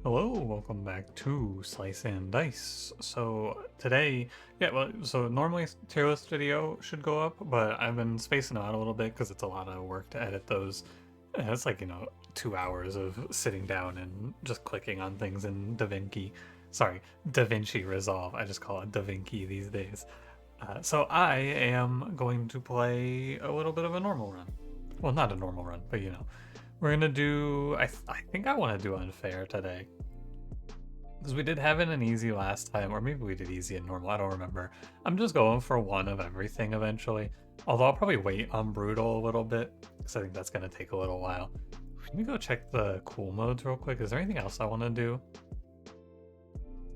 Hello, welcome back to Slice and Dice. So today, so normally tier list video should go up, but I've been spacing out a little bit because it's a lot of work to edit those. And it's like, 2 hours of sitting down and just clicking on things in DaVinci Resolve. I just call it DaVinci these days. So I am going to play a little bit of a normal run. Well, not a normal run, but we're gonna do. I think I want to do unfair today because we did have it an easy last time, or maybe we did easy and normal. I don't remember. I'm just going for one of everything eventually. Although I'll probably wait on brutal a little bit because I think that's gonna take a little while. Let me go check the cool modes real quick. Is there anything else I want to do?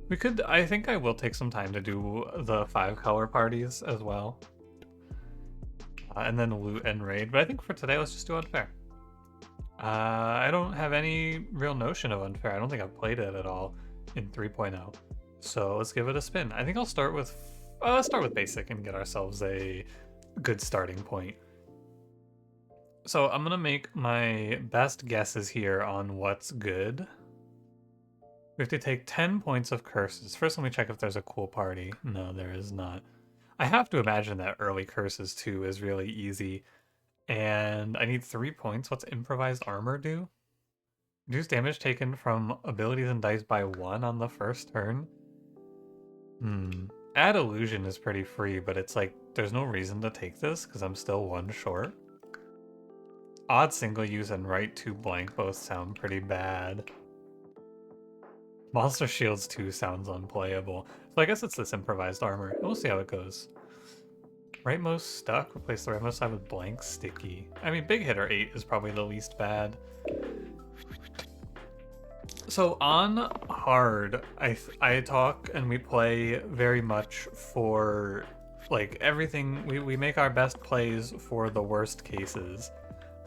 We could. I think I will take some time to do the 5-color parties as well, and then loot and raid. But I think for today, let's just do unfair. I don't have any real notion of unfair. I don't think I've played it at all in 3.0. So let's give it a spin. I think I'll start with basic and get ourselves a good starting point. So I'm gonna make my best guesses here on what's good. We have to take 10 points of curses. First, let me check if there's a cool party. No, there is not. I have to imagine that early curses too is really easy. And I need 3 points. What's improvised armor do? Reduce damage taken from abilities and dice by 1 on the first turn. Add illusion is pretty free, but it's like there's no reason to take this because I'm still 1 short. Odd single use and write 2 blank both sound pretty bad. Monster Shields 2 sounds unplayable. So I guess it's this improvised armor. We'll see how it goes. Rightmost stuck, replace the rightmost side with blank sticky. I mean, big hitter 8 is probably the least bad. So on hard, I talk and we play very much for like everything. We make our best plays for the worst cases.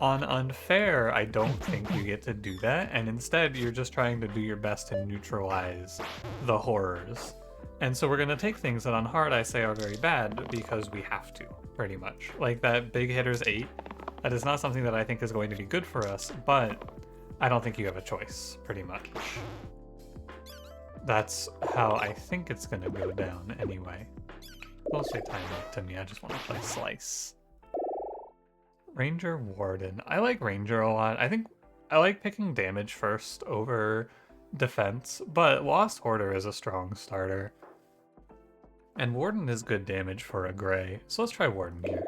On unfair, I don't think you get to do that, and instead you're just trying to do your best to neutralize the horrors. And so we're going to take things that on hard I say are very bad because we have to, pretty much. Like that big hitters 8, that is not something that I think is going to be good for us, but I don't think you have a choice, pretty much. That's how I think it's going to go down anyway. Don't say time up to me, I just want to play Slice. Ranger Warden. I like Ranger a lot. I think I like picking damage first over defense, but Lost Hoarder is a strong starter. And Warden is good damage for a gray, so let's try Warden here.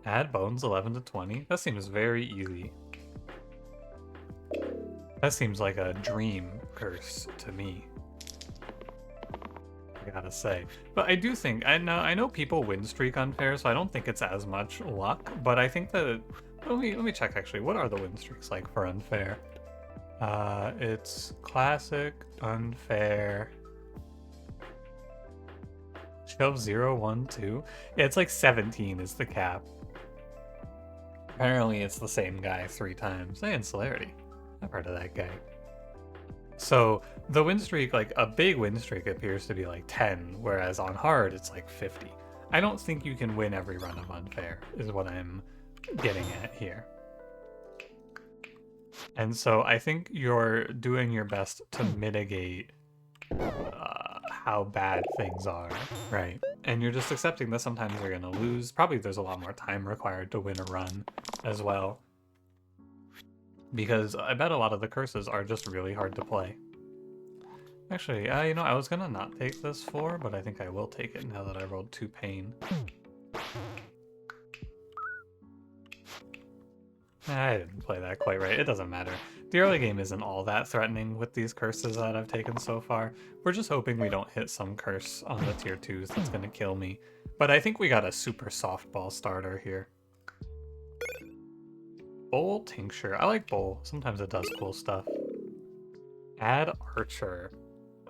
Add bones 11 to 20. That seems very easy. That seems like a dream curse to me, I gotta say. But I do think, I know people win streak unfair, so I don't think it's as much luck, but I think that, let me check actually, what are the win streaks like for unfair? It's classic, unfair, shove 0, 1, 2. Yeah, it's like 17 is the cap. Apparently it's the same guy 3 times. Hey, Insularity. I've heard of that guy. So the win streak, like a big win streak appears to be like 10, whereas on hard it's like 50. I don't think you can win every run of unfair, is what I'm getting at here. And so I think you're doing your best to mitigate how bad things are, right? And you're just accepting that sometimes you're gonna lose. Probably there's a lot more time required to win a run as well, because I bet a lot of the curses are just really hard to play. Actually, I was gonna not take this 4, but I think I will take it now that I rolled 2 pain. I didn't play that quite right. It doesn't matter. The early game isn't all that threatening with these curses that I've taken so far. We're just hoping we don't hit some curse on the tier 2s that's gonna kill me. But I think we got a super softball starter here. Bowl Tincture. I like Bowl. Sometimes it does cool stuff. Add Archer.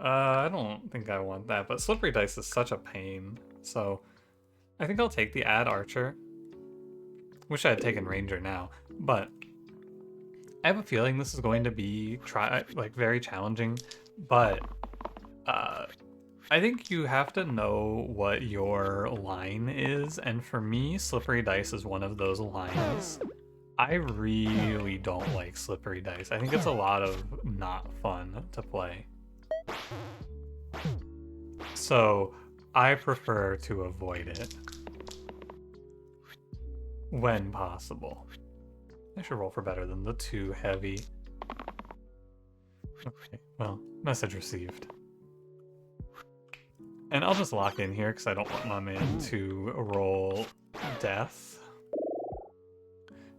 I don't think I want that, but Slippery Dice is such a pain. So I think I'll take the Add Archer. Wish I had taken Ranger now, but I have a feeling this is going to be very challenging, but I think you have to know what your line is, and for me, Slippery Dice is one of those lines. I really don't like slippery dice. I think it's a lot of not fun to play. So I prefer to avoid it when possible. I should roll for better than the 2 heavy. Okay, well, message received. And I'll just lock in here because I don't want my man to roll death.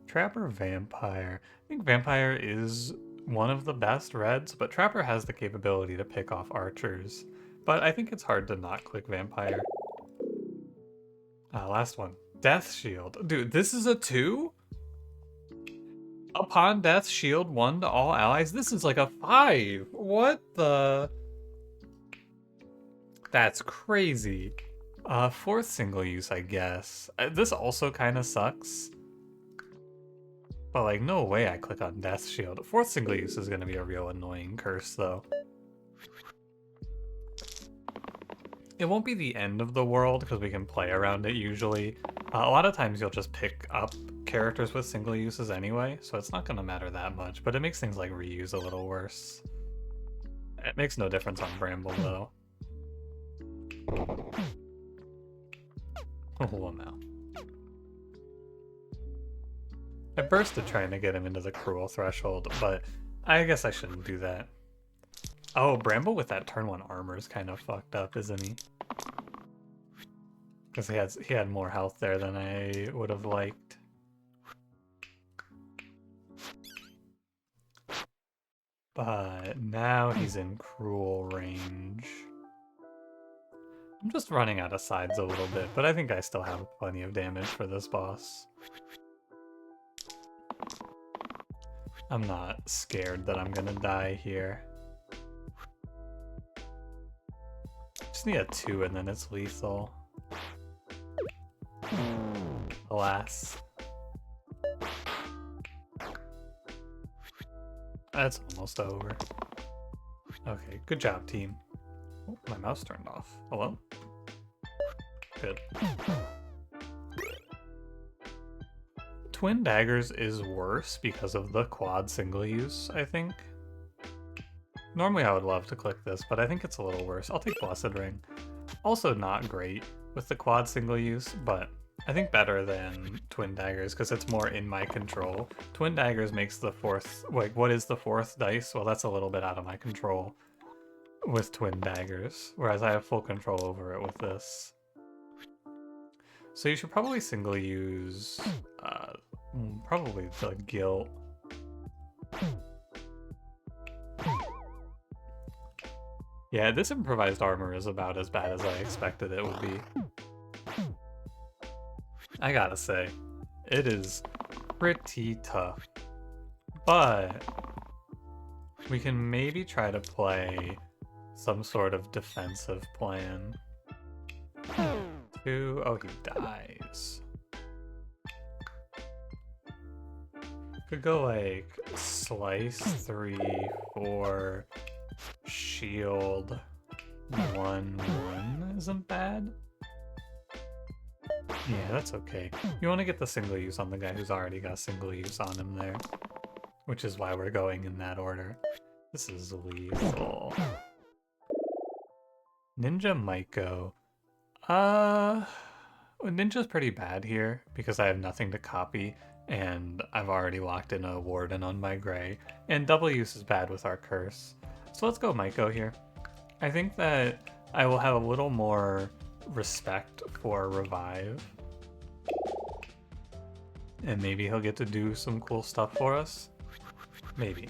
Trapper Vampire. I think Vampire is one of the best reds, but Trapper has the capability to pick off archers. But I think it's hard to not click Vampire. Last one. Death Shield. Dude, this is a 2? Upon death, shield 1 to all allies. This is like a 5. What the? That's crazy. 4th single use, I guess. This also kind of sucks. But like, no way I click on Death Shield. 4th single use is going to be a real annoying curse, though. It won't be the end of the world because we can play around it usually. A lot of times you'll just pick up characters with single uses anyway, so it's not going to matter that much, but it makes things like reuse a little worse. It makes no difference on Bramble, though. Oh, no. I bursted trying to get him into the cruel threshold, but I guess I shouldn't do that. Oh, Bramble with that turn 1 armor is kind of fucked up, isn't he? Because he had more health there than I would have liked. But now he's in cruel range. I'm just running out of sides a little bit, but I think I still have plenty of damage for this boss. I'm not scared that I'm gonna die here. Just need a 2 and then it's lethal. Alas. That's almost over. Okay, good job, team. Oh, my mouse turned off. Hello? Good. Twin Daggers is worse because of the quad single use, I think. Normally I would love to click this, but I think it's a little worse. I'll take Blessed Ring. Also not great with the quad single use, but I think better than Twin Daggers because it's more in my control. Twin Daggers makes the 4th, like what is the 4th dice? Well, that's a little bit out of my control with Twin Daggers, whereas I have full control over it with this. So you should probably single use, probably the Guilt. Yeah, this improvised armor is about as bad as I expected it would be. I gotta say, it is pretty tough. But we can maybe try to play some sort of defensive plan. Oh, he dies. Could go like slice 3, 4, shield 1 isn't bad. Yeah, that's okay. You want to get the single use on the guy who's already got single use on him there, which is why we're going in that order. This is lethal. Ninja might go. Ninja's pretty bad here because I have nothing to copy and I've already locked in a Warden on my gray, and double use is bad with our curse. So let's go Maiko here. I think that I will have a little more respect for Revive. And maybe he'll get to do some cool stuff for us. Maybe.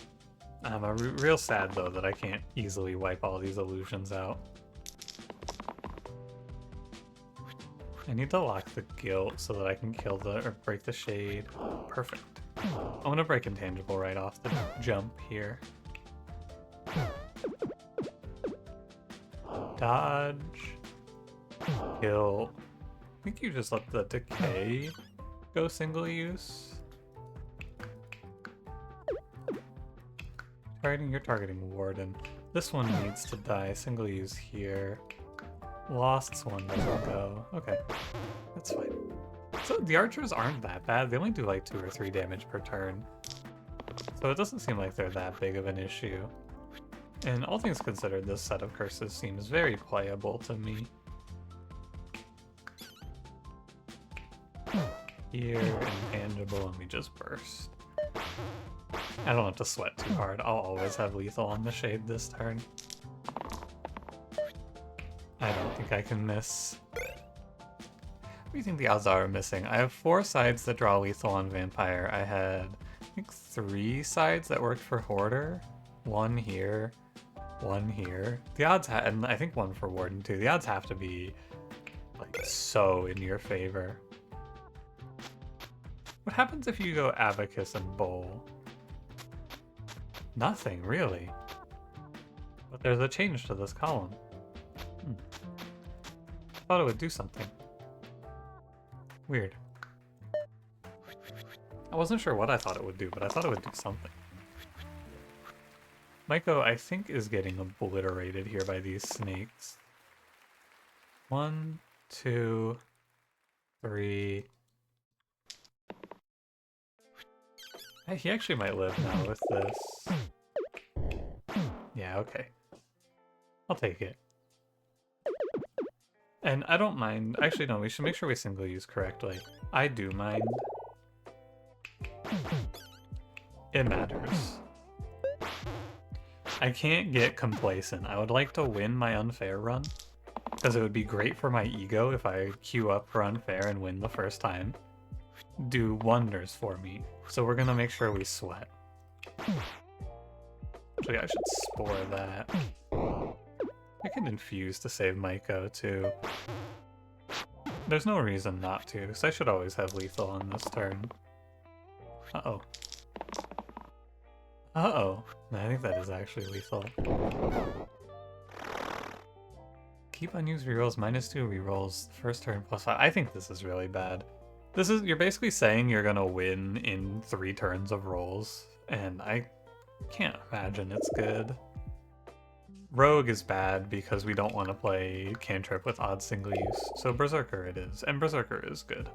I'm real sad though that I can't easily wipe all these illusions out. I need to lock the Guilt so that I can kill or break the Shade. Perfect. I'm gonna break Intangible right off the jump here. Dodge. Kill. I think you just let the Decay go single use. You're targeting Warden. This one needs to die. Single use here. Lost's one doesn't go. Okay, that's fine. So the archers aren't that bad. They only do like 2 or 3 damage per turn. So it doesn't seem like they're that big of an issue. And all things considered, this set of curses seems very playable to me. Here, intangible, and we just burst. I don't have to sweat too hard. I'll always have lethal on the shade this turn. I don't think I can miss. What do you think the odds are of missing? I have 4 sides that draw lethal on Vampire. I had, I think, 3 sides that worked for Hoarder. 1 here, 1 here. The odds, and I think 1 for Warden too. The odds have to be like so in your favor. What happens if you go Abacus and Bowl? Nothing, really. But there's a change to this column. Thought it would do something. Weird. I wasn't sure what I thought it would do, but I thought it would do something. Maiko, I think, is getting obliterated here by these snakes. 1, 2, 3... Hey, he actually might live now with this. Yeah, okay. I'll take it. And I don't mind. Actually, no, we should make sure we single use correctly. I do mind. It matters. I can't get complacent. I would like to win my unfair run, because it would be great for my ego if I queue up for unfair and win the first time. Do wonders for me. So we're gonna make sure we sweat. Actually, I should spore that. I can infuse to save Maiko too. There's no reason not to, so I should always have lethal on this turn. Uh-oh. Uh-oh. I think that is actually lethal. Keep unused rerolls, -2 rerolls, first turn +5. I think this is really bad. This is, you're basically saying you're gonna win in 3 turns of rolls, and I can't imagine it's good. Rogue is bad because we don't want to play Cantrip with odd single use, so Berserker it is, and Berserker is good.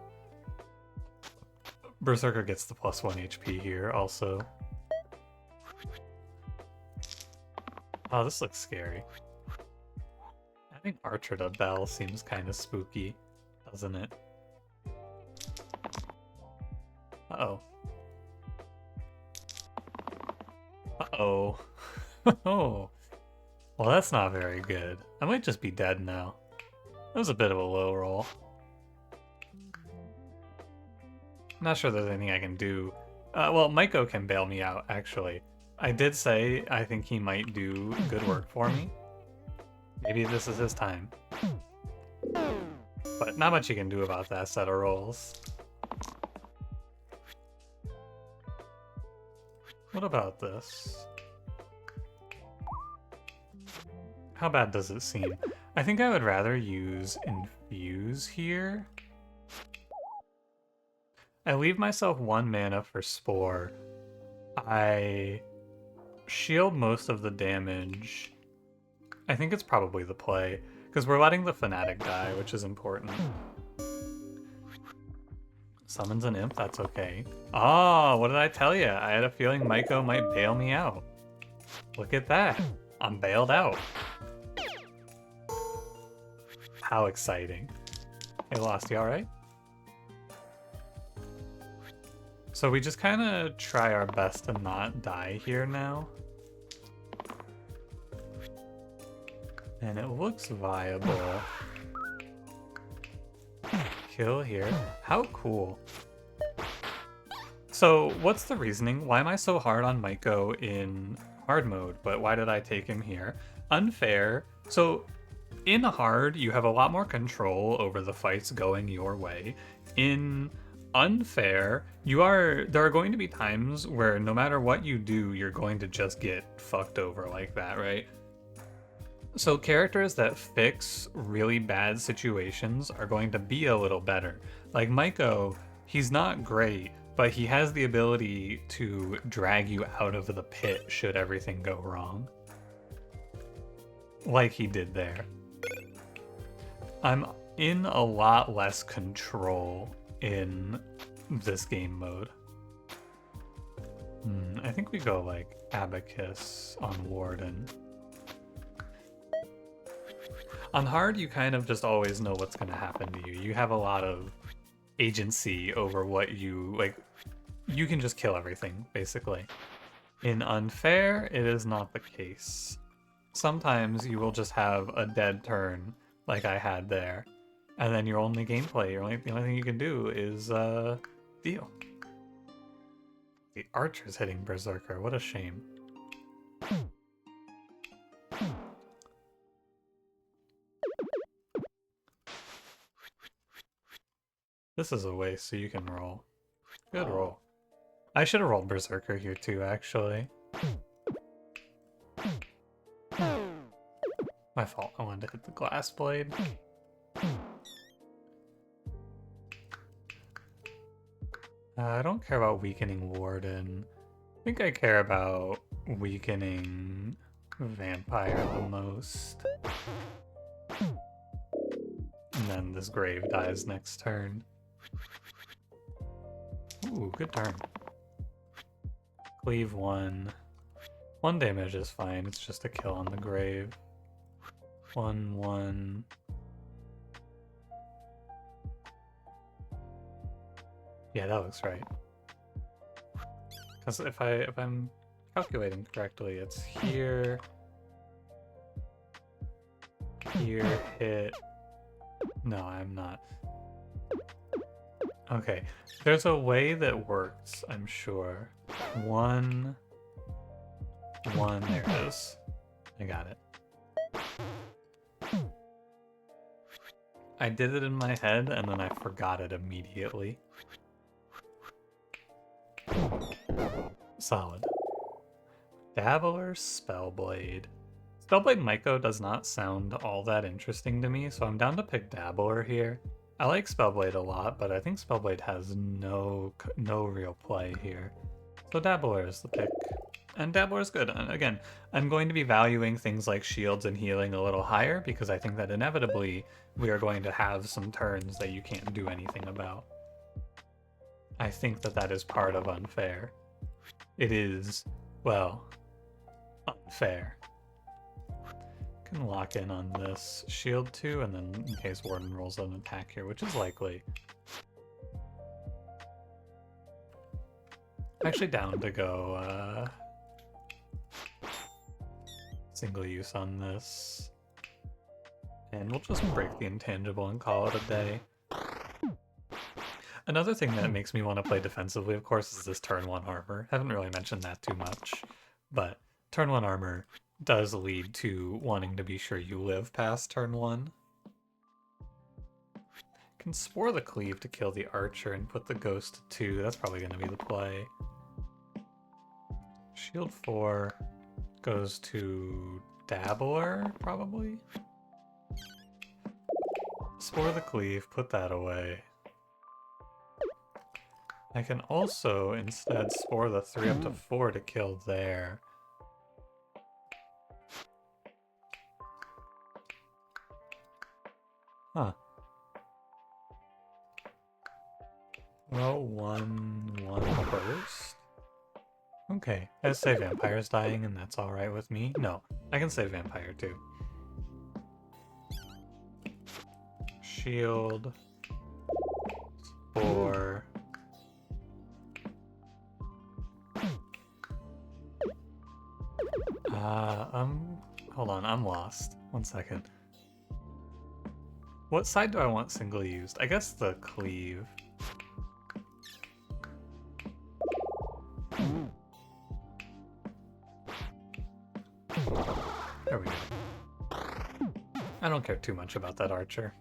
Berserker gets the +1 HP here also. Oh, this looks scary. Adding Archer to Bell seems kind of spooky, doesn't it? Uh-oh. Uh-oh. Oh. Well, that's not very good. I might just be dead now. That was a bit of a low roll. I'm not sure there's anything I can do. Well, Maiko can bail me out, actually. I did say I think he might do good work for me. Maybe this is his time. But not much you can do about that set of rolls. What about this? How bad does it seem? I think I would rather use Infuse here. I leave myself 1 mana for Spore. I shield most of the damage. I think it's probably the play, because we're letting the Fanatic die, which is important. Summons an imp, that's okay. Oh, what did I tell you? I had a feeling Maiko might bail me out. Look at that. I'm bailed out. How exciting. Hey, Lost, you alright? So we just kind of try our best to not die here now. And it looks viable. Kill here. How cool. So what's the reasoning? Why am I so hard on Maiko in hard mode, but why did I take him here? Unfair. So in hard, you have a lot more control over the fights going your way. In unfair, there are going to be times where no matter what you do, you're going to just get fucked over like that, right? So characters that fix really bad situations are going to be a little better. Like Maiko, he's not great, but he has the ability to drag you out of the pit should everything go wrong. Like he did there. I'm in a lot less control in this game mode? I think we go like Abacus on Warden. On hard, you kind of just always know what's going to happen to you. You have a lot of agency over what you like. You can just kill everything, basically. In unfair, it is not the case. Sometimes you will just have a dead turn, like I had there, and then your only gameplay, the only thing you can do is deal. The archer's hitting Berserker. What a shame. This is a waste, so you can roll. Good roll. I should have rolled Berserker here too, actually. My fault. I wanted to hit the glass blade. I don't care about weakening Warden. I think I care about weakening Vampire the most. And then this Grave dies next turn. Ooh, good turn. Cleave 1. 1 damage is fine, it's just a kill on the Grave. 1/1. Yeah, that looks right. Because if I'm calculating correctly, it's here, here, hit. No, I'm not. Okay, there's a way that works, I'm sure. 1, 1, there it is. I got it. I did it in my head and then I forgot it immediately. Solid. Dabbler Spellblade. Spellblade Myco does not sound all that interesting to me, so I'm down to pick Dabbler here. I like Spellblade a lot, but I think Spellblade has no real play here. So Dabbler is the pick. And Dabbler is good. And again, I'm going to be valuing things like shields and healing a little higher because I think that inevitably we are going to have some turns that you can't do anything about. I think that that is part of unfair. It is, well, unfair. Can lock in on this shield 2, and then in case Warden rolls an attack here, which is likely. I'm actually down to go single use on this. And we'll just break the intangible and call it a day. Another thing that makes me want to play defensively, of course, is this turn 1 armor. Haven't really mentioned that too much, but turn 1 armor does lead to wanting to be sure you live past turn 1. Can Spore the Cleave to kill the archer and put the ghost to 2. That's probably going to be the play. Shield 4 goes to Dabbler, probably. Spore the Cleave, put that away. I can also instead Spore the 3 up to 4 to kill there. Huh. Well, 1/1 burst. Okay, I say Vampire's dying and that's alright with me. No, I can say Vampire too. Shield. Spore. Hold on, I'm lost. 1 second. What side do I want single used? I guess the cleave. There we go. I don't care too much about that archer.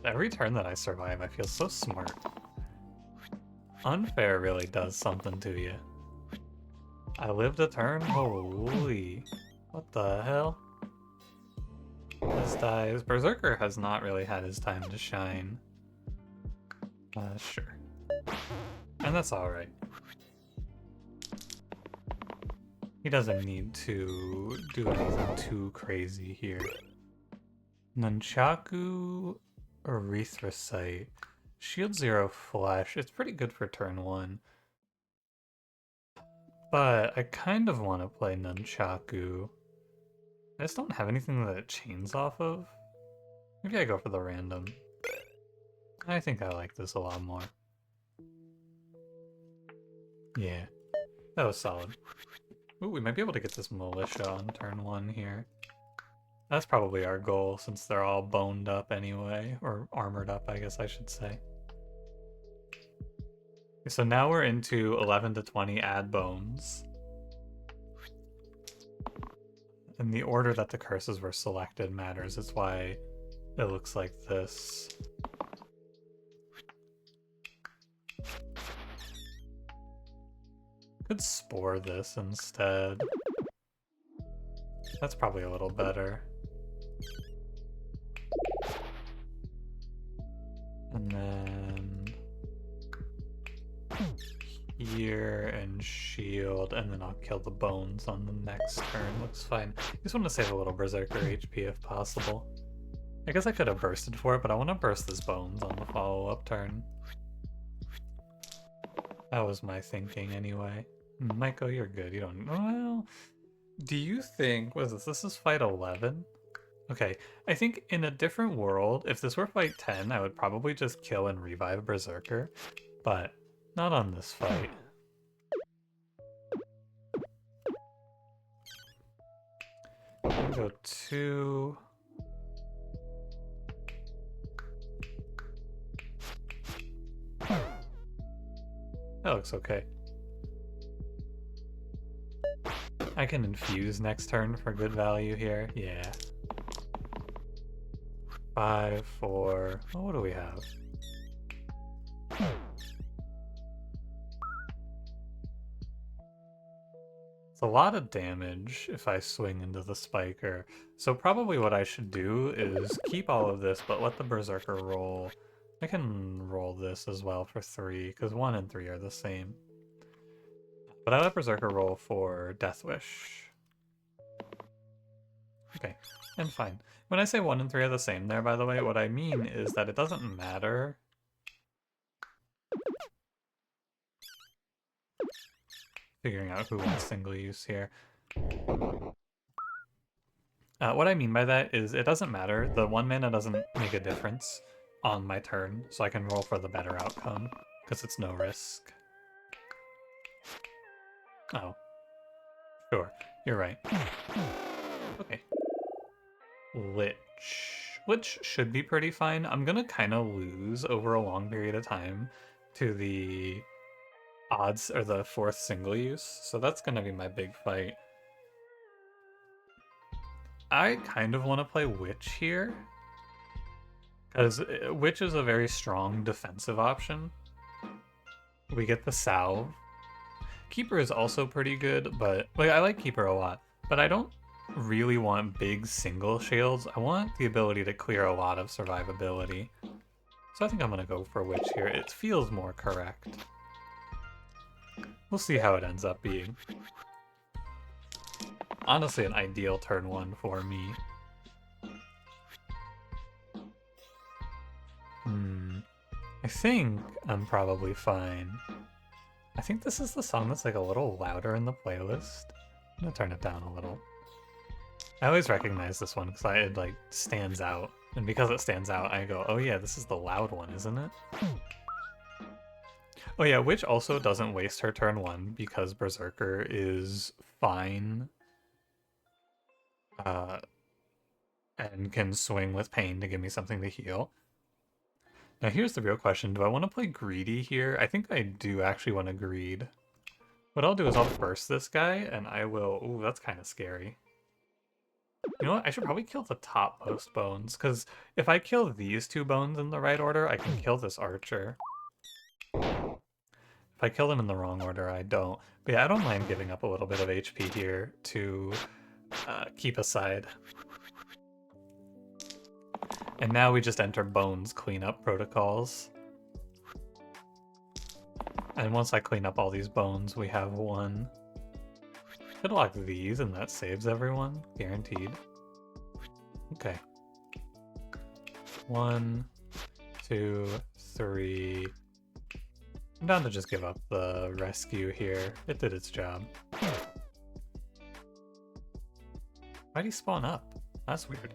Every turn that I survive, I feel so smart. Unfair really does something to you. I lived a turn? Holy. What the hell? This dies. Berserker has not really had his time to shine. Sure. And that's alright. He doesn't need to do anything too crazy here. Nunchaku Erythrocyte. Shield 0 flesh. It's pretty good for turn 1. But I kind of want to play Nunchaku. I just don't have anything that it chains off of. Maybe I go for the random. I think I like this a lot more. Yeah, that was solid. Ooh, we might be able to get this militia on turn 1 here. That's probably our goal, since they're all boned up anyway. Or armored up, I guess I should say. So now we're into 11 to 20 add bones. And the order that the curses were selected matters. It's why it looks like this. Could spore this instead. That's probably a little better. And then here and shield, and then I'll kill the bones on the next turn. Looks fine. Just want to save a little berserker HP if possible. I guess I could have bursted for it, but I want to burst this bones on the follow-up turn. That was my thinking anyway. Maiko, you're good. You don't... Well, do you think... What is this? This is fight 11? Okay, I think in a different world, if this were fight 10, I would probably just kill and revive Berserker. But not on this fight. Go 2... That looks okay. I can infuse next turn for good value here. Yeah. 5, 4... Oh, what do we have? It's a lot of damage if I swing into the Spiker. So probably what I should do is keep all of this, but let the Berserker roll. I can roll this as well for 3, because 1 and 3 are the same. But I let Berserker roll for Death Wish. Okay, and fine. When I say 1 and 3 are the same there, by the way, what I mean is that it doesn't matter. Figuring out who wants single use here. What I mean by that is it doesn't matter. The 1 mana doesn't make a difference on my turn, so I can roll for the better outcome, because it's no risk. Oh. Sure, you're right. Okay. Lich. Lich should be pretty fine. I'm gonna kind of lose over a long period of time to the odds, or the 4th single use, so that's gonna be my big fight. I kind of want to play Witch here, because Witch is a very strong defensive option. We get the Salve. Keeper is also pretty good, but like I like Keeper a lot, but I don't really want big single shields. I want the ability to clear a lot of survivability. So I think I'm going to go for Witch here. It feels more correct. We'll see how it ends up being. Honestly, an ideal turn 1 for me. I think I'm probably fine. I think this is the song that's like a little louder in the playlist. I'm gonna turn it down a little. I always recognize this one because it like stands out. And because it stands out, I go, oh yeah, this is the loud one, isn't it? Oh yeah, Witch also doesn't waste her turn 1 because Berserker is fine. And can swing with Pain to give me something to heal. Now here's the real question, do I want to play Greedy here? I think I do actually want to Greed. What I'll do is I'll burst this guy, and I will... Ooh, that's kind of scary. You know what? I should probably kill the top post bones, because if I kill these 2 bones in the right order, I can kill this archer. If I kill them in the wrong order, I don't. But yeah, I don't mind giving up a little bit of HP here to keep aside. And now we just enter Bones cleanup protocols. And once I clean up all these bones, we have 1. Could lock these and that saves everyone, guaranteed. Okay. 1, 2, 3. I'm down to just give up the rescue here. It did its job. Why'd he spawn up? That's weird.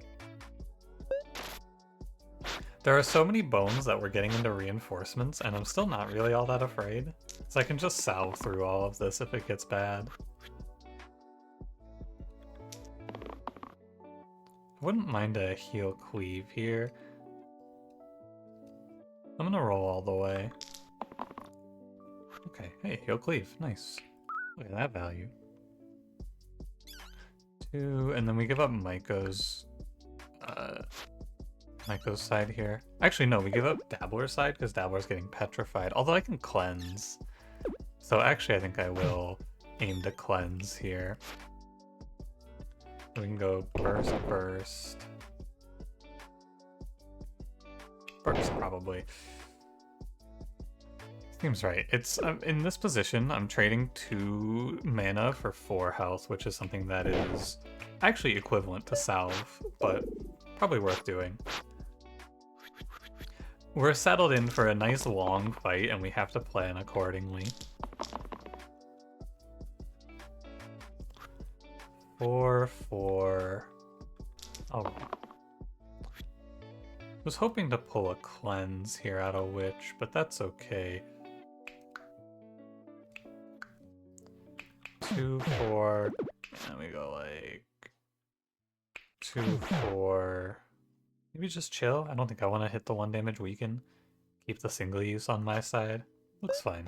There are so many bones that we're getting into reinforcements, and I'm still not really all that afraid. So I can just salve through all of this if it gets bad. I wouldn't mind a heal cleave here. I'm gonna roll all the way. Okay, hey, heal cleave, nice. Look at that value. 2, and then we give up Maiko's side here. Actually, no, we give up Dabbler's side because Dabbler's getting petrified. Although I can cleanse. So actually, I think I will aim to cleanse here. We can go burst, burst. Burst, probably. Seems right. It's in this position, I'm trading 2 mana for 4 health, which is something that is actually equivalent to salve, but probably worth doing. We're settled in for a nice long fight, and we have to plan accordingly. 4, 4. Oh. Was hoping to pull a cleanse here out of Witch, but that's okay. 2, 4. And we go like 2, 4. Maybe just chill. I don't think I want to hit the 1 damage weaken. Keep the single use on my side. Looks fine.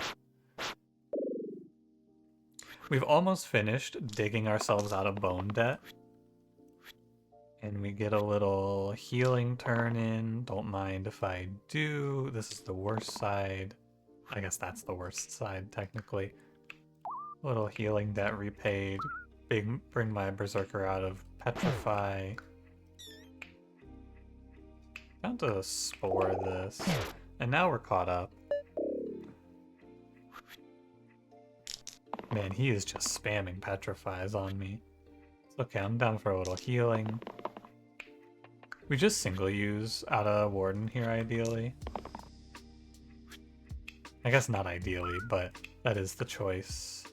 We've almost finished digging ourselves out of bone debt. And we get a little healing turn in. Don't mind if I do. This is the worst side. I guess that's the worst side, technically. A little healing debt repaid. Bring my Berserker out of Petrify. Down to Spore this. And now we're caught up. Man, he is just spamming Petrifies on me. It's okay, I'm down for a little healing. We just single use out of Warden here, ideally. I guess not ideally, but that is the choice.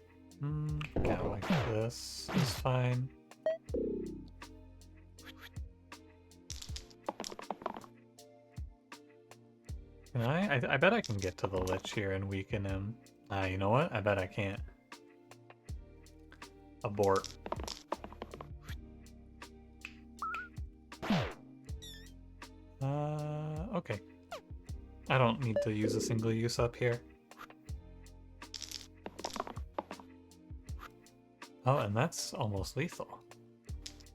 Yeah, like this is fine. Can I bet I can get to the Lich here and weaken him. You know what? I bet I can't. Abort. Okay. I don't need to use a single use up here. Oh, and that's almost lethal.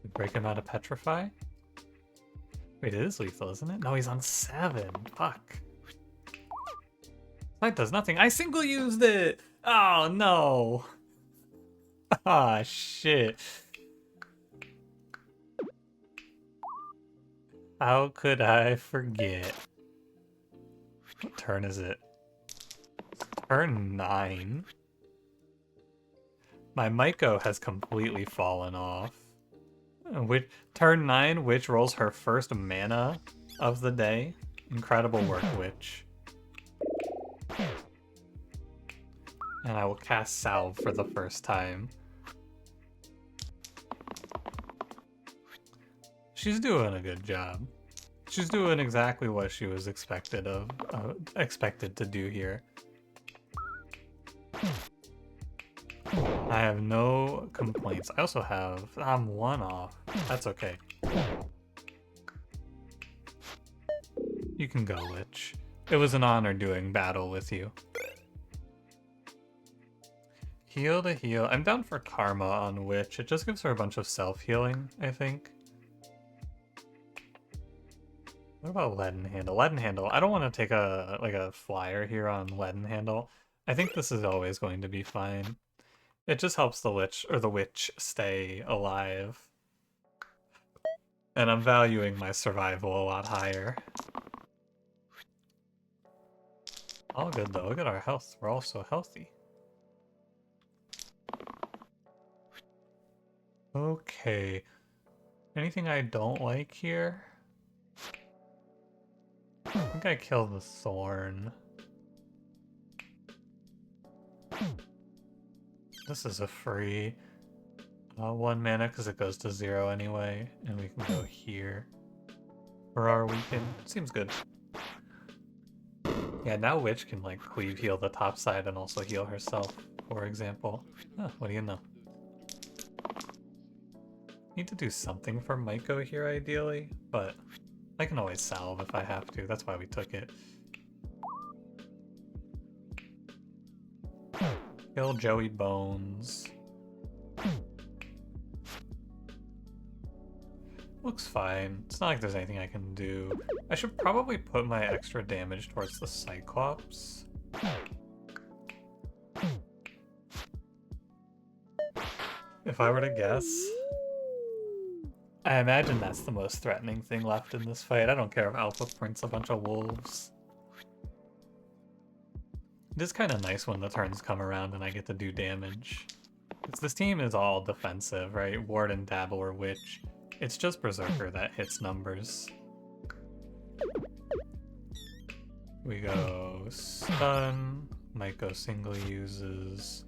We break him out of Petrify? Wait, it is lethal, isn't it? No, he's on 7. Fuck. That does nothing. I single used it! Oh, no! Ah, shit. How could I forget? What turn is it? Turn 9? My Maiko has completely fallen off. Turn 9, Witch rolls her first mana of the day. Incredible work, Witch. And I will cast Salve for the first time. She's doing a good job. She's doing exactly what she was expected to do here. I have no complaints. I also have... I'm 1 off. That's okay. You can go, Witch. It was an honor doing battle with you. Heal to heal. I'm down for Karma on Witch. It just gives her a bunch of self-healing, I think. What about Leaden Handle? Leaden Handle. I don't want to take a flyer here on Leaden Handle. I think this is always going to be fine. It just helps the Lich or the Witch stay alive. And I'm valuing my survival a lot higher. All good though. Look at our health. We're all so healthy. Okay. Anything I don't like here? I think I kill the thorn. This is a free 1 mana because it goes to 0 anyway, and we can go here for our weaken. Seems good. Yeah, now Witch can like cleave heal the top side and also heal herself, for example. Oh, what do you know? Need to do something for Maiko here ideally, but I can always salve if I have to. That's why we took it. Kill Joey Bones. Looks fine. It's not like there's anything I can do. I should probably put my extra damage towards the Cyclops. If I were to guess. I imagine that's the most threatening thing left in this fight. I don't care if Alpha prints a bunch of wolves. It is kind of nice when the turns come around and I get to do damage. Because this team is all defensive, right? Warden, Dabble, or Witch. It's just Berserker that hits numbers. We go Stun. Might go single uses.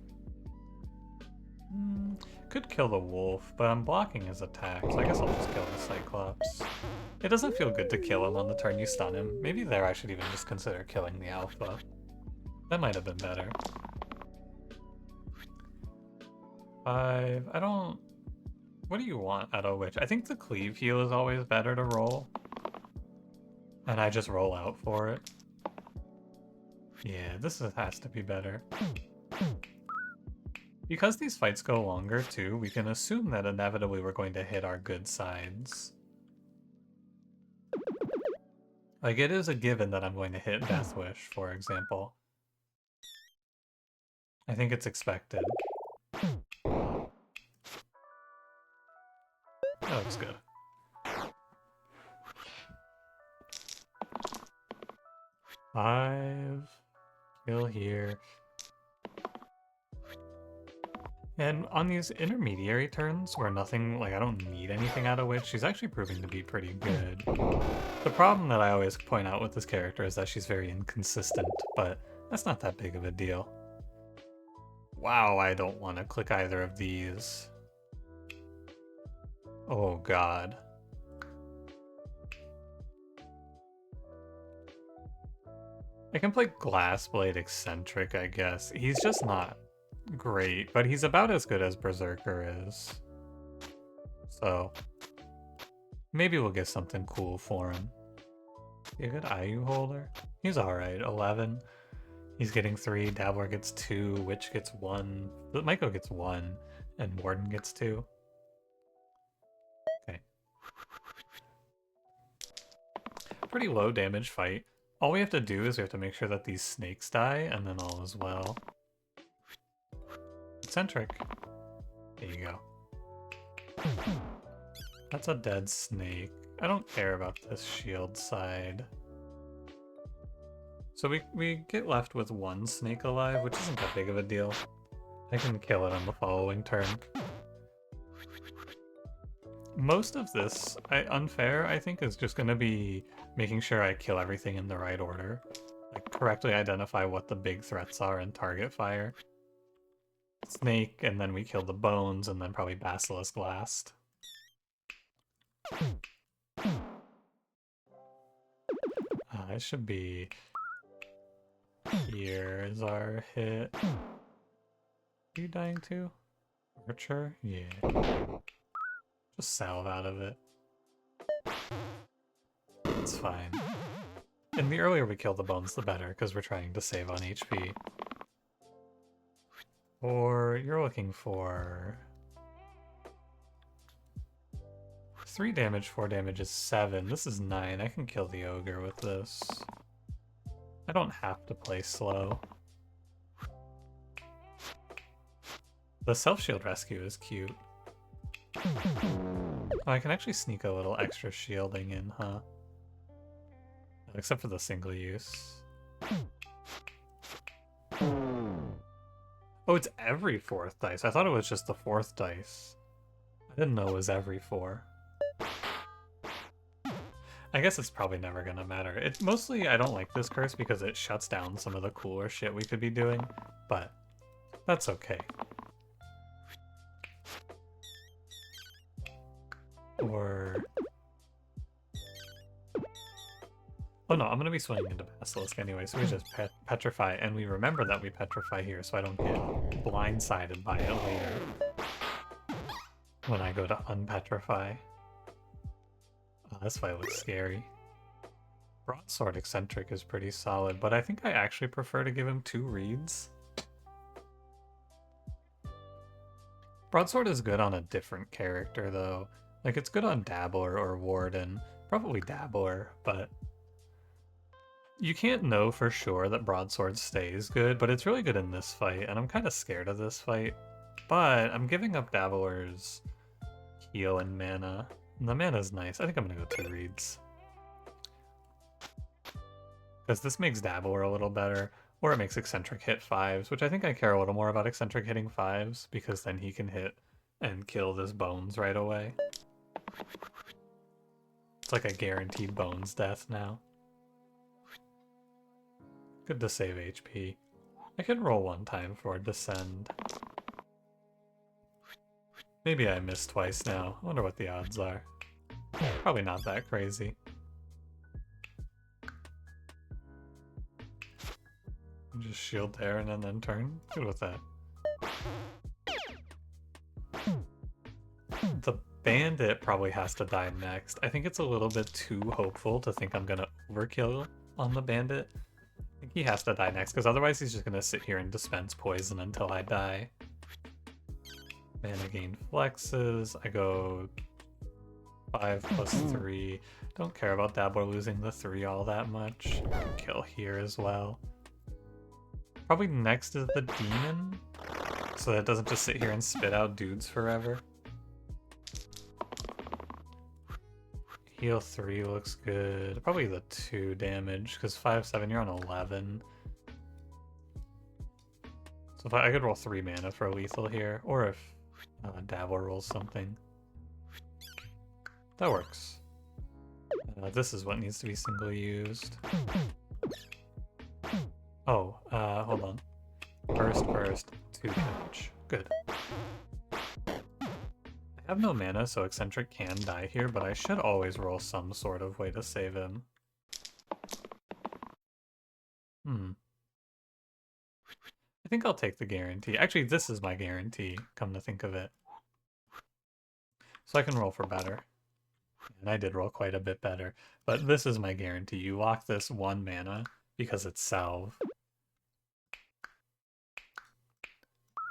Could kill the wolf, but I'm blocking his attack, so I guess I'll just kill the Cyclops. It doesn't feel good to kill him on the turn you stun him. Maybe there I should even just consider killing the Alpha. That might have been better. 5. I don't... What do you want out of Witch? I think the cleave heal is always better to roll. And I just roll out for it. Yeah, has to be better. Because these fights go longer too, we can assume that inevitably we're going to hit our good sides. Like, it is a given that I'm going to hit Death Wish, for example. I think it's expected. That looks good. 5. Kill here. And on these intermediary turns where nothing, like I don't need anything out of Witch, she's actually proving to be pretty good. The problem that I always point out with this character is that she's very inconsistent, but that's not that big of a deal. Wow, I don't want to click either of these. Oh god. I can play Glassblade Eccentric, I guess. He's just not great, but he's about as good as Berserker is. So, maybe we'll get something cool for him. Be a good IU holder? He's alright, 11. He's getting 3, Dabbler gets 2, Witch gets 1, Maiko gets 1, and Warden gets 2. Okay. Pretty low damage fight. All we have to do is we have to make sure that these snakes die, and then all is well. Eccentric. There you go. That's a dead snake. I don't care about this shield side. So we get left with 1 snake alive, which isn't that big of a deal. I can kill it on the following turn. Most of this, unfair, I think, is just going to be making sure I kill everything in the right order. Like, correctly identify what the big threats are and target fire. Snake, and then we kill the bones, and then probably Basilisk last. It should be... Here is our hit. Are you dying too? Archer? Yeah. Just salve out of it. It's fine. And the earlier we kill the bones, the better, because we're trying to save on HP. Or you're looking for... 3 damage, 4 damage is 7. This is 9. I can kill the ogre with this. I don't have to play slow. The self-shield rescue is cute. Oh, I can actually sneak a little extra shielding in, huh? Except for the single use. Oh, it's every 4th dice. I thought it was just the 4th dice. I didn't know it was every 4. I guess it's probably never gonna matter. It mostly I don't like this curse because it shuts down some of the cooler shit we could be doing, but that's okay. Or oh no, I'm gonna be swinging into Basilisk anyway, so we just petrify, and we remember that we petrify here so I don't get blindsided by it later when I go to unpetrify. Oh, this fight looks scary. Broadsword Eccentric is pretty solid, but I think I actually prefer to give him 2 reads. Broadsword is good on a different character, though. Like, it's good on Dabbler or Warden. Probably Dabbler, but you can't know for sure that Broadsword stays good, but it's really good in this fight, and I'm kind of scared of this fight. But I'm giving up Dabbler's heal and mana. And the mana's nice. I think I'm gonna go 2 reads. Because this makes Dabbler a little better, or it makes Eccentric hit 5s, which I think I care a little more about Eccentric hitting 5s, because then he can hit and kill this Bones right away. It's like a guaranteed Bones death now. Good to save HP. I can roll 1 time for Descend. Maybe I missed twice now. I wonder what the odds are. Probably not that crazy. Just shield there and then turn. Good with that. The bandit probably has to die next. I think it's a little bit too hopeful to think I'm gonna overkill on the bandit. I think he has to die next, because otherwise he's just gonna sit here and dispense poison until I die. Mana gain flexes. I go 5 plus 3. Don't care about Dabbler losing the 3 all that much. Kill here as well. Probably next is the demon, so that it doesn't just sit here and spit out dudes forever. Heal 3 looks good. Probably the 2 damage, because 5/7 you're on 11. So if I could roll 3 mana for a lethal here, or if Dabbler rolls something. That works. This is what needs to be single used. Oh, hold on. First, 2 damage. Good. I have no mana, so Eccentric can die here, but I should always roll some sort of way to save him. I think I'll take the guarantee. Actually, this is my guarantee, come to think of it. So I can roll for better. And I did roll quite a bit better. But this is my guarantee. You lock this 1 mana because it's salve.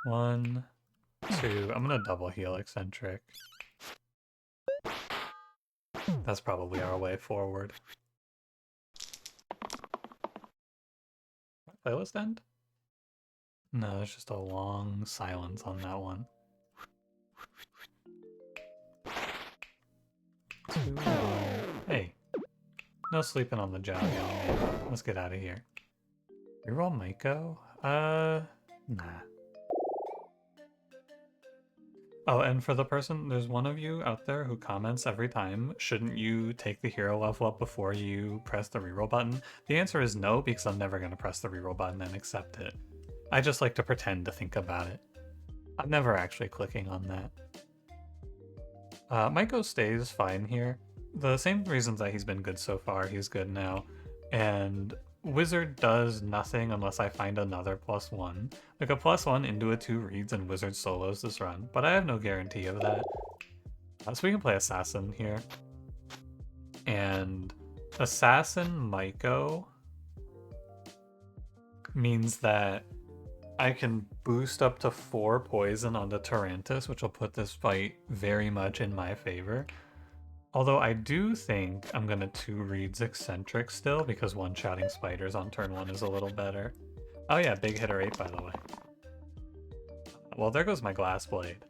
1, 2. I'm gonna double heal Eccentric. That's probably our way forward. Playlist end? No, it's just a long silence on that one. Hey, no sleeping on the job, young man. Let's get out of here. Reroll Maiko? Nah. Oh, and for the person, there's one of you out there who comments every time, shouldn't you take the hero level up before you press the reroll button? The answer is no, because I'm never going to press the reroll button and accept it. I just like to pretend to think about it. I'm never actually clicking on that. Maiko stays fine here. The same reasons that he's been good so far, he's good now. And Wizard does nothing unless I find another +1. Like a +1 into a 2 reads and Wizard solos this run, but I have no guarantee of that. So we can play Assassin here. And Assassin Maiko means that I can boost up to 4 poison onto Tarantus, which will put this fight very much in my favor. Although I do think I'm gonna 2 reads Eccentric still, because one-shotting spiders on turn 1 is a little better. Oh yeah, big hitter 8 by the way. Well, there goes my Glass Blade.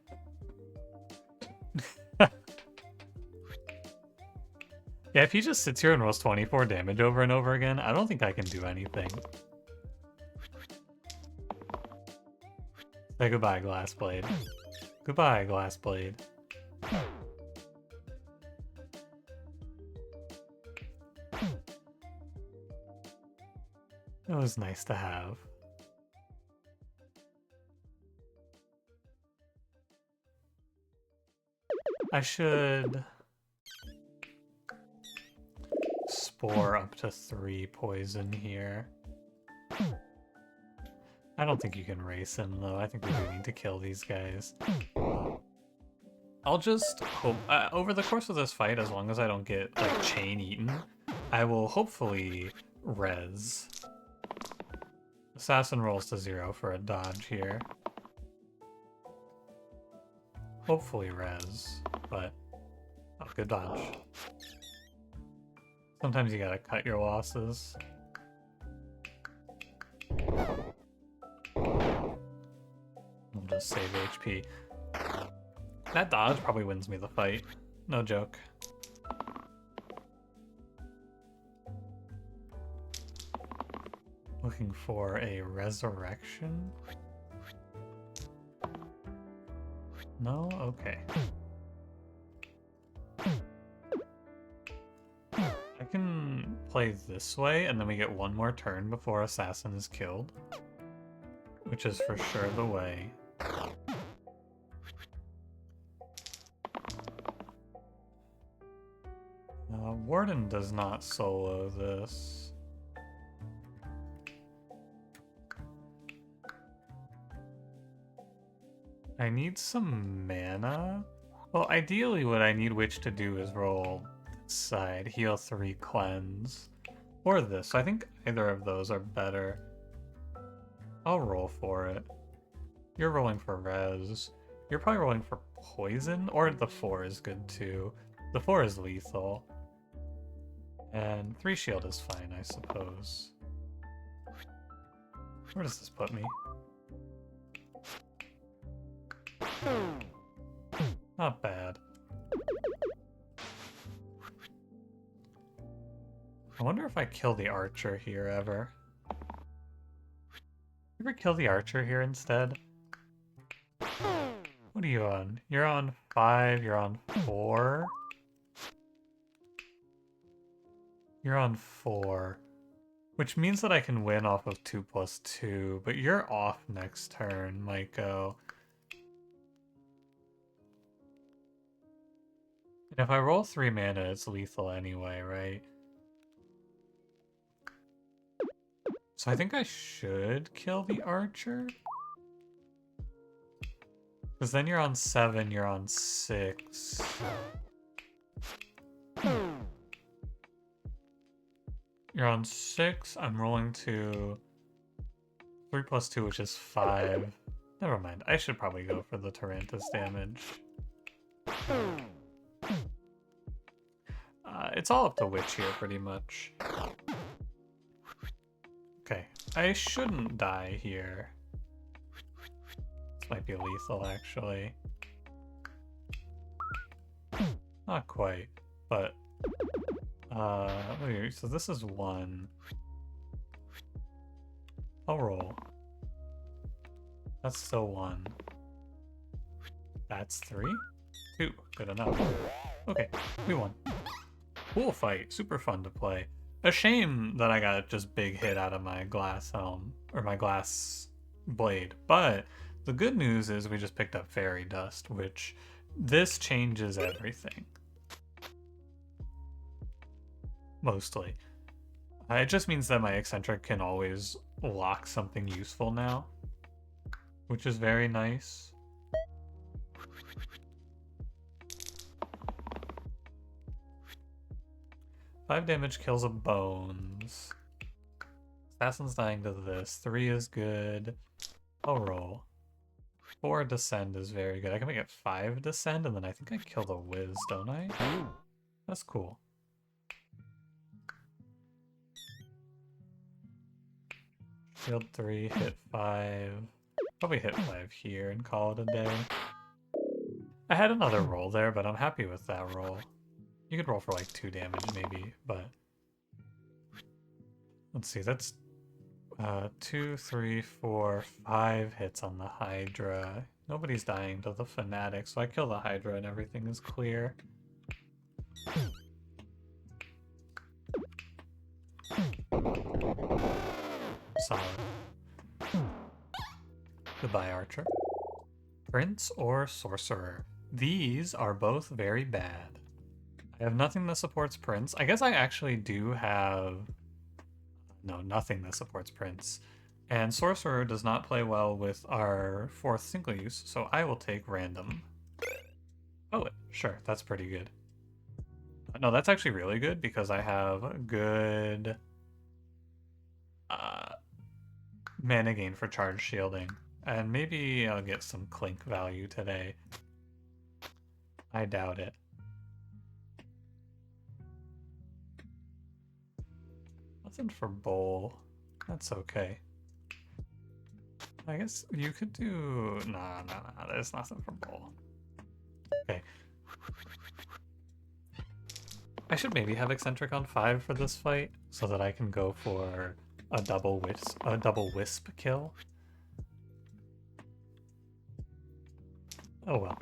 Yeah, if he just sits here and rolls 24 damage over and over again, I don't think I can do anything. Say goodbye, Glass Blade. Goodbye, Glass Blade. It was nice to have. I should spore up to 3 poison here. I don't think you can race him though. I think we do need to kill these guys. I'll just hope over the course of this fight, as long as I don't get like chain eaten, I will hopefully res. Assassin rolls to 0 for a dodge here. Hopefully res, but oh, good dodge. Sometimes you gotta cut your losses. We'll just save HP. That dodge probably wins me the fight. No joke. Looking for a resurrection? No? Okay. I can play this way, and then we get one more turn before Assassin is killed. Which is for sure the way. Warden does not solo this. I need some mana. Well, ideally what I need Witch to do is roll this side, heal 3, cleanse. Or this. I think either of those are better. I'll roll for it. You're rolling for res. You're probably rolling for poison, or the 4 is good too. The 4 is lethal. And 3 shield is fine, I suppose. Where does this put me? Not bad. I wonder if I kill the archer here ever. You ever kill the archer here instead? What are you on? You're on 5, you're on 4? You're on 4. Which means that I can win off of 2+2, but you're off next turn, Maiko. And if I roll 3 mana, it's lethal anyway, right? So I think I should kill the archer? Because then you're on 7, you're on 6. You're on 6, I'm rolling to 3+2, which is 5. Never mind, I should probably go for the Tarantus damage. It's all up to Witch here, pretty much. Okay, I shouldn't die here. This might be lethal, actually. Not quite, but... so this is 1. I'll roll. That's still 1. That's 3? 2. Good enough. Okay, we won. Cool fight. Super fun to play. A shame that I got just big hit out of my glass helm, or my glass blade. But the good news is we just picked up fairy dust, which this changes everything. Mostly. It just means that my eccentric can always lock something useful now, which is very nice. Five damage kills a bones. Assassin's dying to this. 3 is good. I'll roll. 4 descend is very good. I can make it 5 descend, and then I think I kill the whiz, don't I? That's cool. Shield 3, hit 5. Probably hit 5 here and call it a day. I had another roll there, but I'm happy with that roll. You could roll for like 2 damage maybe, but... Let's see, that's 2, 3, 4, 5 hits on the Hydra. Nobody's dying to the Fanatic, so I kill the Hydra and everything is clear. Solid. Goodbye, Archer. Prince or Sorcerer? These are both very bad. I have nothing that supports Prince. I guess I actually do have... No, nothing that supports Prince. And Sorcerer does not play well with our 4th single use, so I will take Random. Oh, sure, that's pretty good. No, that's actually really good because I have good mana gain for charge shielding. And maybe I'll get some Clink value today. I doubt it. Nothing for Bowl. That's okay. I guess you could do... Nah, there's nothing for Bowl. Okay. I should maybe have Eccentric on 5 for this fight, so that I can go for a double wisp kill. Oh well.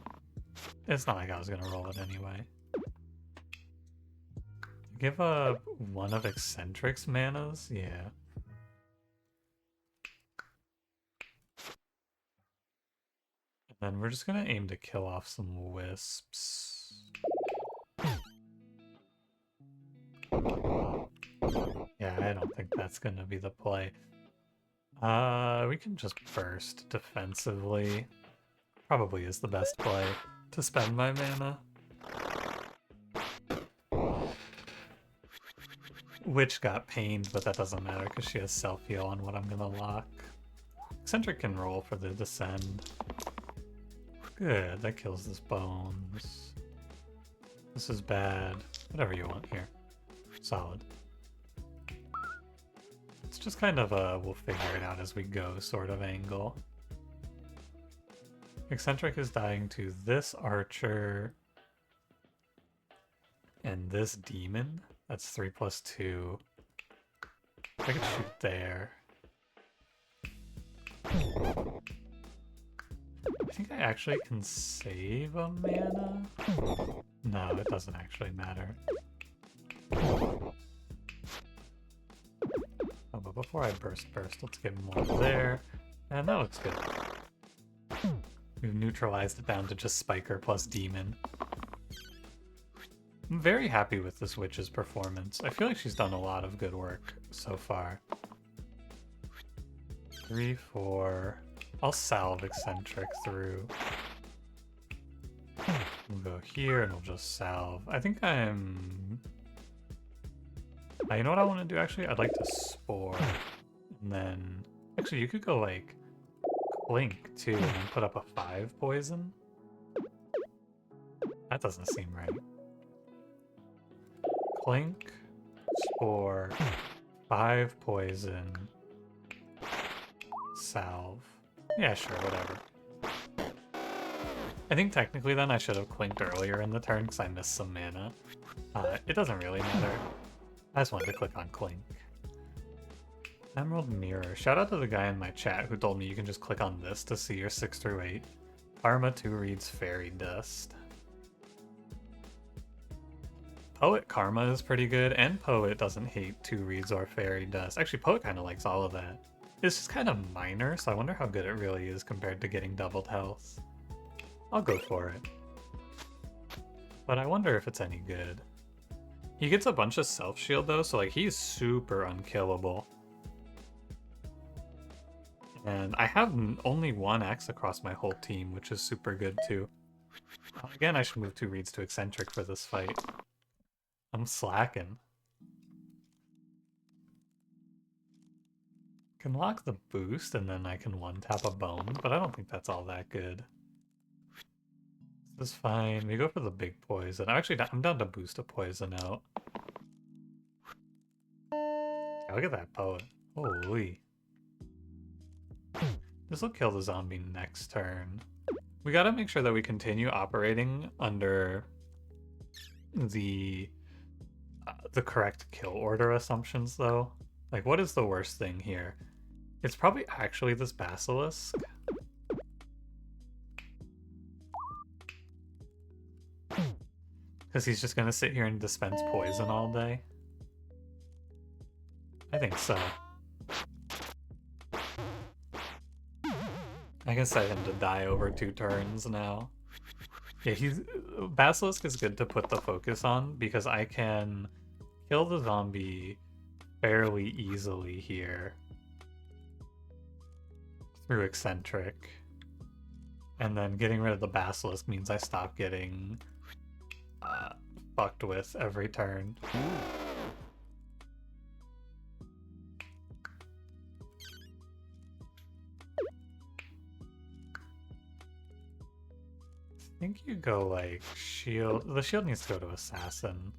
It's not like I was gonna roll it anyway. Give up one of Eccentric's manas? Yeah. And then we're just gonna aim to kill off some wisps. Yeah, I don't think that's gonna be the play. We can just burst defensively. Probably is the best play to spend my mana. Witch got pained, but that doesn't matter because she has self-heal on what I'm gonna lock. Eccentric can roll for the descend. Good, that kills this bones. This is bad. Whatever you want here. Solid. It's just kind of a we'll figure it out as we go sort of angle. Eccentric is dying to this archer and this demon. That's 3+2. I could shoot there. I think I actually can save a mana? No, it doesn't actually matter. Oh, but before I burst, let's get more there. And that looks good. We've neutralized it down to just Spiker plus Demon. I'm very happy with this witch's performance. I feel like she's done a lot of good work so far. 3, 4... I'll salve Eccentric through. We'll go here and we'll just salve. I think I'm... you know what I want to do actually? I'd like to Spore. And then... Actually, you could go like... Clink too and then put up a 5 poison. That doesn't seem right. Clink, Spore, 5 poison, salve. Yeah, sure, whatever. I think technically then I should have clinked earlier in the turn because I missed some mana. It doesn't really matter. I just wanted to click on Clink. Emerald Mirror. Shout out to the guy in my chat who told me you can just click on this to see your 6 through 8. Karma 2 reads Fairy Dust. Poet Karma is pretty good, and Poet doesn't hate 2 reads or Fairy Dust. Actually, Poet kind of likes all of that. It's just kind of minor, so I wonder how good it really is compared to getting doubled health. I'll go for it. But I wonder if it's any good. He gets a bunch of self-shield though, so like he's super unkillable. And I have only 1 X across my whole team, which is super good too. Again, I should move 2 reads to Eccentric for this fight. I'm slacking. Can lock the boost and then I can 1-tap a bone, but I don't think that's all that good. This is fine. We go for the big poison. Actually, I'm down to boost a poison out. Yeah, look at that poet. Holy. This will kill the zombie next turn. We gotta make sure that we continue operating under the correct kill order assumptions, though. Like, what is the worst thing here? It's probably actually this Basilisk. Because he's just gonna sit here and dispense poison all day. I think so. I can set him to die over 2 turns now. Yeah, Basilisk is good to put the focus on because I can kill the zombie fairly easily here through eccentric. And then getting rid of the Basilisk means I stop getting fucked with every turn. I think you go like shield. The shield needs to go to assassin.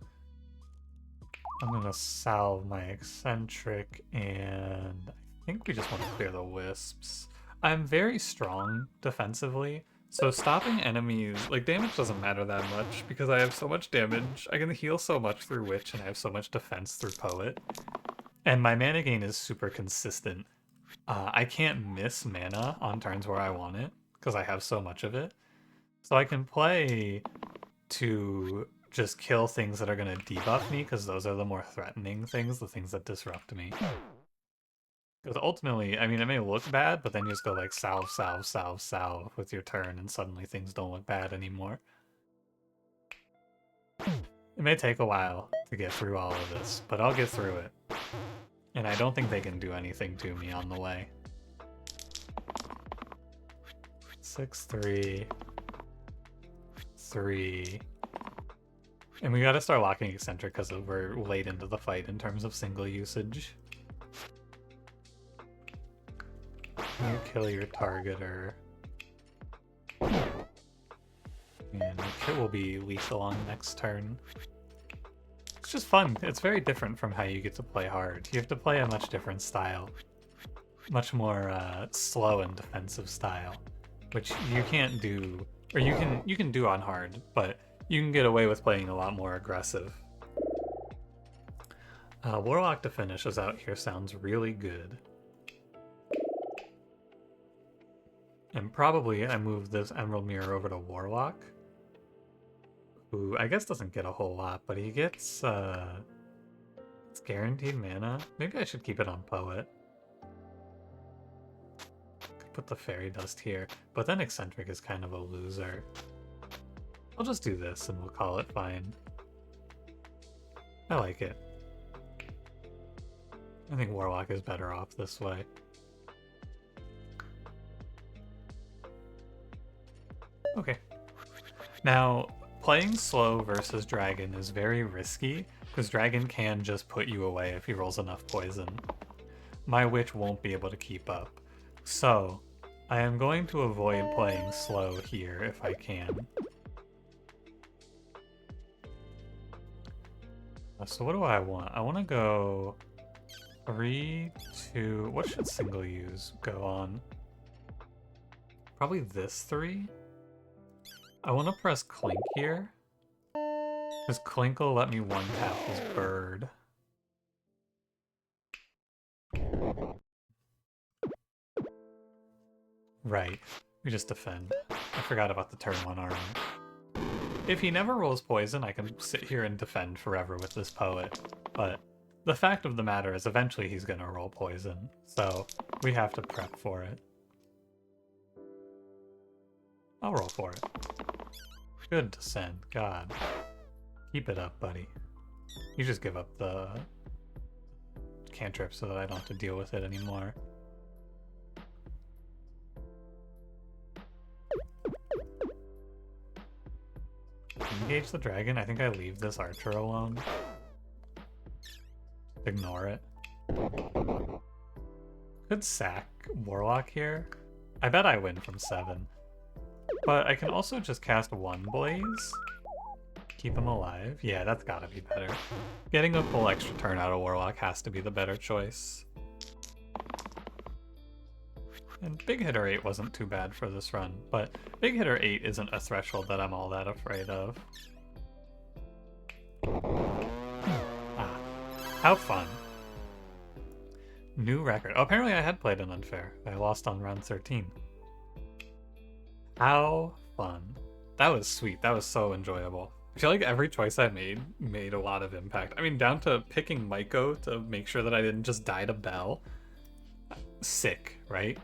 I'm gonna salve my eccentric, and I think we just want to clear the wisps. I'm very strong defensively, so stopping enemies, like damage doesn't matter that much because I have so much damage. I can heal so much through Witch and I have so much defense through Poet. And my mana gain is super consistent. I can't miss mana on turns where I want it because I have so much of it. So I can play to just kill things that are going to debuff me because those are the more threatening things, the things that disrupt me. Because ultimately, I mean, it may look bad, but then you just go like salve, salve, salve, salve with your turn, and suddenly things don't look bad anymore. It may take a while to get through all of this, but I'll get through it. And I don't think they can do anything to me on the way. 6-3. 3. And we gotta start locking eccentric because we're late into the fight in terms of single usage. You kill your targeter. And the kit will be lethal on next turn. It's just fun. It's very different from how you get to play hard. You have to play a much different style. Much more slow and defensive style. Which you can't do, or you can do on hard, but you can get away with playing a lot more aggressive. Warlock to finish us out here sounds really good. And probably I move this Emerald Mirror over to Warlock, who I guess doesn't get a whole lot, but he gets it's guaranteed mana. Maybe I should keep it on Poet. Could put the Fairy Dust here, but then Eccentric is kind of a loser. I'll just do this and we'll call it fine. I like it. I think Warlock is better off this way. Okay. Now, playing slow versus Dragon is very risky, because Dragon can just put you away if he rolls enough poison. My Witch won't be able to keep up. So, I am going to avoid playing slow here if I can. So what do I want? I want to go 3, 2... What should single use go on? Probably this 3? I want to press Clink here, because Clink will let me one-tap his bird. Right, we just defend. I forgot about the turn 1 armor. If he never rolls poison, I can sit here and defend forever with this Poet, but the fact of the matter is eventually he's gonna roll poison, so we have to prep for it. I'll roll for it. Good descent, God. Keep it up, buddy. You just give up the cantrip so that I don't have to deal with it anymore. Engage the dragon. I think I leave this archer alone. Ignore it. Could sack Warlock here. I bet I win from 7. But I can also just cast 1 Blaze. Keep him alive. Yeah, that's gotta be better. Getting a full extra turn out of Warlock has to be the better choice. And Big Hitter 8 wasn't too bad for this run, but Big Hitter 8 isn't a threshold that I'm all that afraid of. Ah, how fun. New record. Oh, apparently I had played an unfair. I lost on round 13. How fun. That was sweet. That was so enjoyable. I feel like every choice I made a lot of impact. I mean, down to picking Maiko to make sure that I didn't just die to Bell. Sick, right?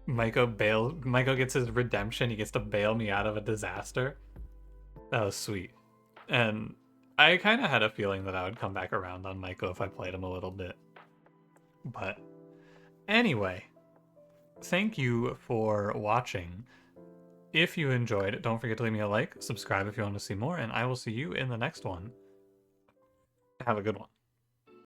Maiko gets his redemption. He gets to bail me out of a disaster. That was sweet. And I kind of had a feeling that I would come back around on Maiko if I played him a little bit. But anyway, thank you for watching. If you enjoyed, don't forget to leave me a like, subscribe if you want to see more, and I will see you in the next one. Have a good one.